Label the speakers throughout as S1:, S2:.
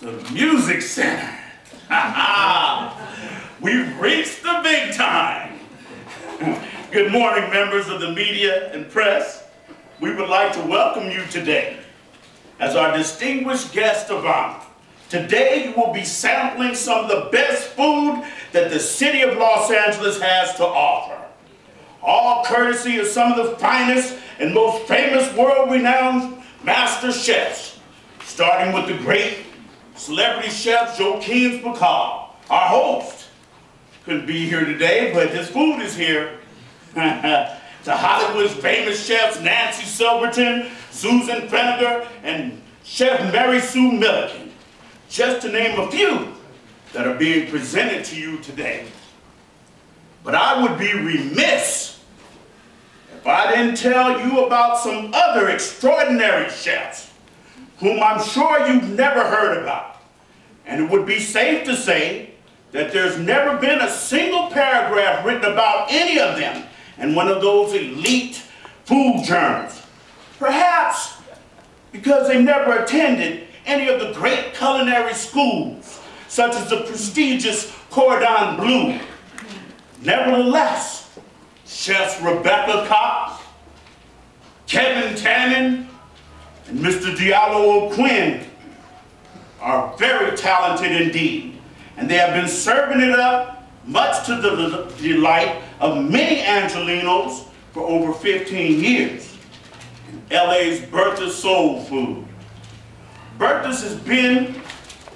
S1: The Music Center. We've reached the big time. Good morning, members of the media and press. We would like to welcome you today as our distinguished guest of honor. Today you will be sampling some of the best food that the city of Los Angeles has to offer. All courtesy of some of the finest and most famous world-renowned master chefs, starting with the great celebrity chef Joaquin Bacall. Our host couldn't be here today, but his food is here. To Hollywood's famous chefs Nancy Silverton, Susan Feniger, and Chef Mary Sue Milliken, just to name a few that are being presented to you today. But I would be remiss if I didn't tell you about some other extraordinary chefs whom I'm sure you've never heard about. And it would be safe to say that there's never been a single paragraph written about any of them in one of those elite food journals. Perhaps because they never attended any of the great culinary schools, such as the prestigious Cordon Bleu. Nevertheless, chefs Rebecca Cox, Kevin Tannen, and Mr. Diallo O'Quinn are very talented indeed, and they have been serving it up much to the delight of many Angelenos for over 15 years. LA's Bertha's Soul Food. Bertha's has been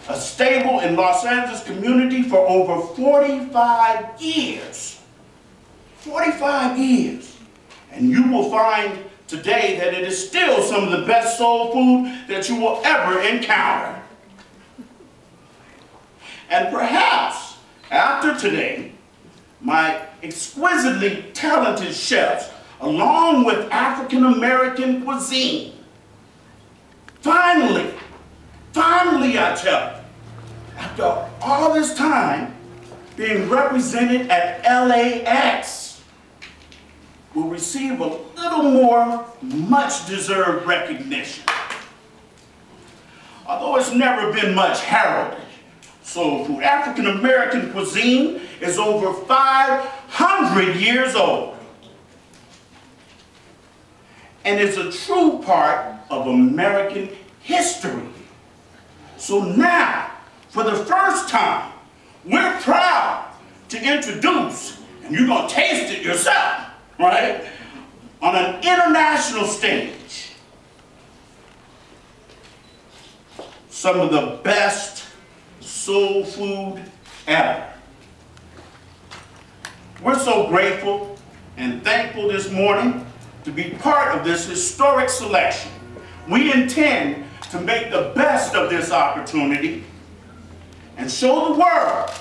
S1: a staple in Los Angeles community for over 45 years. 45 years. And you will find today that it is still some of the best soul food that you will ever encounter. And perhaps after today, my exquisitely talented chefs, along with African American cuisine, finally, I tell you, after all this time being represented at LAX, will receive a little more much-deserved recognition. Although it's never been much heralded, soul food, African American cuisine is over 500 years old and is a true part of American history. So now, for the first time, we're proud to introduce, and you're going to taste it yourself, right, on an international stage, some of the best soul food ever. We're so grateful and thankful this morning to be part of this historic selection. We intend to make the best of this opportunity and show the world,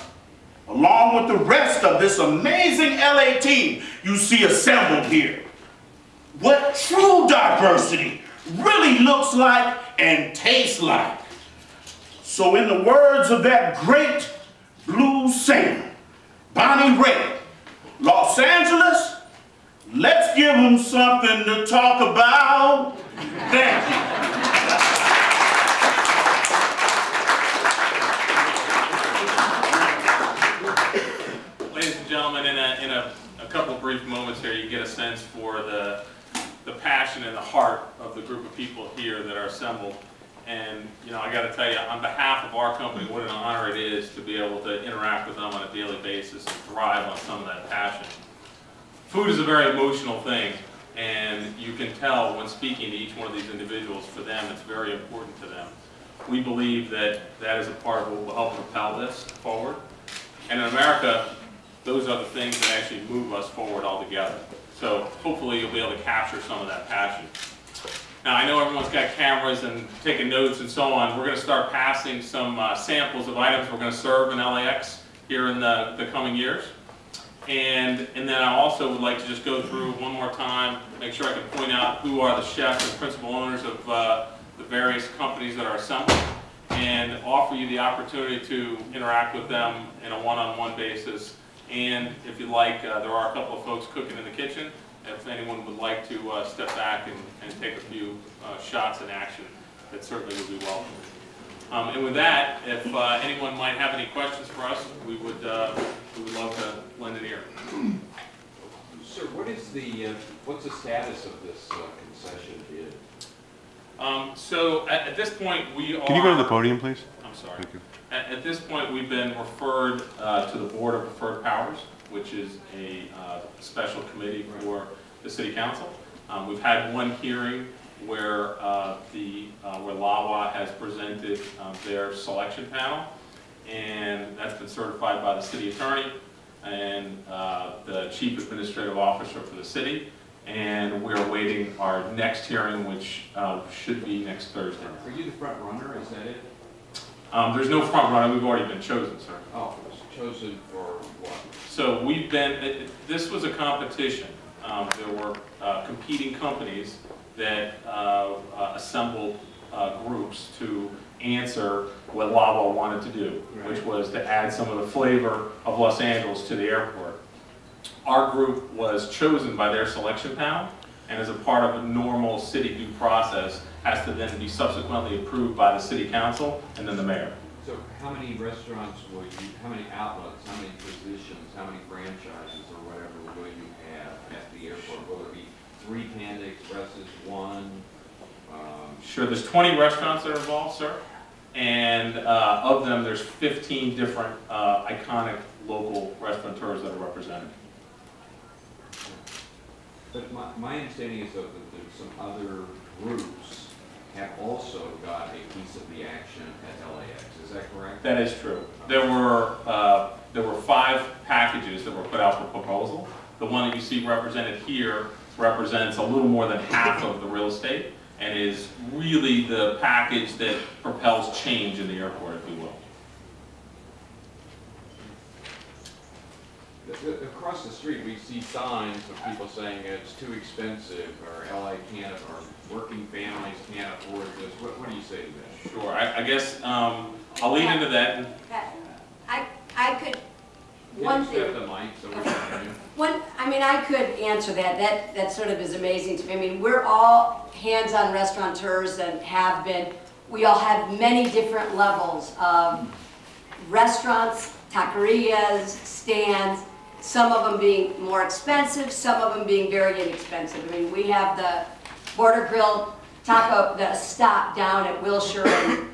S1: along with the rest of this amazing LA team you see assembled here, what true diversity really looks like and tastes like. So in the words of that great blues singer, Bonnie Raitt, Los Angeles, let's give them something to talk about. Thank you.
S2: Ladies and gentlemen, in a couple brief moments here, you get a sense for the passion and the heart of the group of people here that are assembled. And, you know, I got to tell you, on behalf of our company, what an honor it is to be able to interact with them on a daily basis and thrive on some of that passion. Food is a very emotional thing, and you can tell when speaking to each one of these individuals, for them, it's very important to them. We believe that that is a part of what will help propel this forward. And in America, those are the things that actually move us forward altogether. So hopefully you'll be able to capture some of that passion. Now, I know everyone's got cameras and taking notes and so on. We're going to start passing some samples of items we're going to serve in LAX here in the coming years. And then I also would like to just go through one more time, make sure I can point out who are the chefs and principal owners of the various companies that are assembled, and offer you the opportunity to interact with them in a one-on-one basis. And if you'd like, there are a couple of folks cooking in the kitchen. If anyone would like to step back and take a few shots in action, that certainly would be welcome. And with that, if anyone might have any questions for us, we would love to lend an ear.
S3: Sir, what's the status of this concession bid?
S2: So at this point, we are...
S4: Can you go to the podium, please?
S2: I'm sorry.
S4: Thank you.
S2: At this point, we've been referred to the Board of Preferred Powers, which is a special committee for the City Council. We've had one hearing where where LAWA has presented their selection panel, and that's been certified by the City Attorney and the Chief Administrative Officer for the City. And we're awaiting our next hearing, which should be next Thursday.
S3: Are you the front runner? Is that it?
S2: There's no front runner. We've already been chosen, sir.
S3: Oh, it was chosen for what?
S2: So we've been, this was a competition. There were competing companies that assembled groups to answer what LAWA wanted to do, which was to add some of the flavor of Los Angeles to the airport. Our group was chosen by their selection panel, and as a part of a normal city due process, has to then be subsequently approved by the City Council and then the mayor.
S3: So how many restaurants will you, how many outlets, how many positions, how many franchises or whatever will you have at the airport? Will there be 3 Panda Expresses, 1?
S2: Sure, there's 20 restaurants that are involved, sir, and of them, there's 15 different iconic local restaurateurs that are represented.
S3: But my understanding is that there's some other groups have also got a piece of the action at LAX. Is that correct?
S2: That is true. There were 5 packages that were put out for proposal. The one that you see represented here represents a little more than half of the real estate and is really the package that propels change in the airport, if you will.
S3: Across the street, we see signs of people saying it's too expensive, or LA can't, or working families can't afford this. What do you say to that?
S2: Sure. I guess I'll lead into that.
S5: I could. One thing.
S3: The mic so we can hear you.
S5: I could answer that. That sort of is amazing to me. I mean, we're all hands-on restaurateurs and have been. We all have many different levels of restaurants, taquerias, stands. Some of them being more expensive, some of them being very inexpensive. I mean, we have the Border Grill taco, the stop down at Wilshire and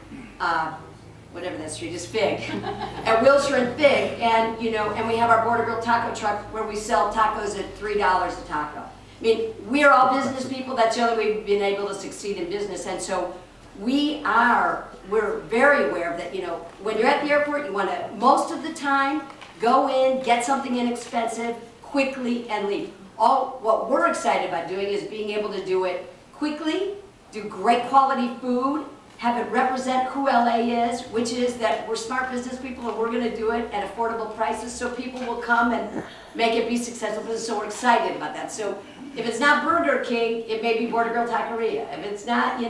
S5: whatever that street is, Fig, at Wilshire and Fig, and and we have our Border Grill taco truck where we sell tacos at $3 a taco. I mean, we're all business people. That's the only way we've been able to succeed in business, and so we're very aware of that. When you're at the airport, you want to most of the time go in, get something inexpensive, quickly, and leave. What we're excited about doing is being able to do it quickly, do great quality food, have it represent who LA is, which is that we're smart business people and we're going to do it at affordable prices so people will come and make it be successful. So we're excited about that. So if it's not Burger King, it may be Border Grill Taqueria. If it's not,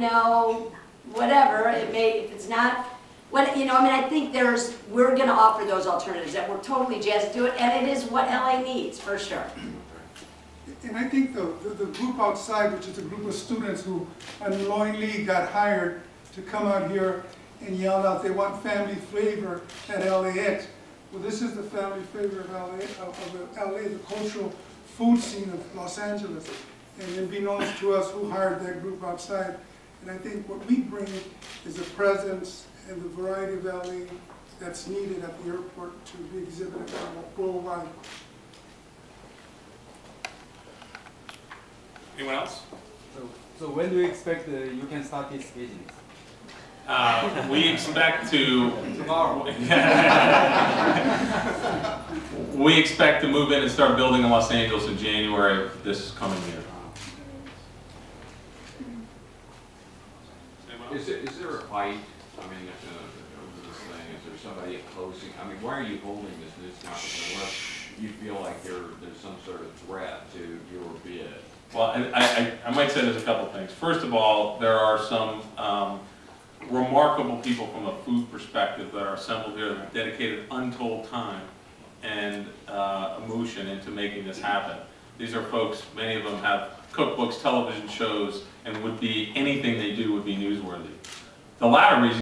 S5: whatever, it may, if it's not, I think we're going to offer those alternatives, that we're totally jazzed to do it, and it is what LA needs, for sure.
S6: And I think the group outside, which is a group of students who unknowingly got hired to come out here and yell out they want family flavor at LAX. Well, this is the family flavor of LA, the cultural food scene of Los Angeles. And unbeknownst to us who hired that group outside. And I think what we bring is a presence and the variety of LA that's needed at the airport to be exhibited worldwide.
S2: Anyone else?
S7: So when do you expect you can start this business?
S2: We expect to...
S7: Tomorrow.
S2: We expect to move in and start building in Los Angeles in January of this coming year.
S3: Is there a fight? Over this thing, is there somebody opposing? Why are you holding this news conference unless you feel like there's some sort of threat to your bid?
S2: Well, I might say there's a couple things. First of all, there are some remarkable people from a food perspective that are assembled here that have dedicated untold time and emotion into making this happen. These are folks, many of them have cookbooks, television shows, and anything they do would be newsworthy. The latter reason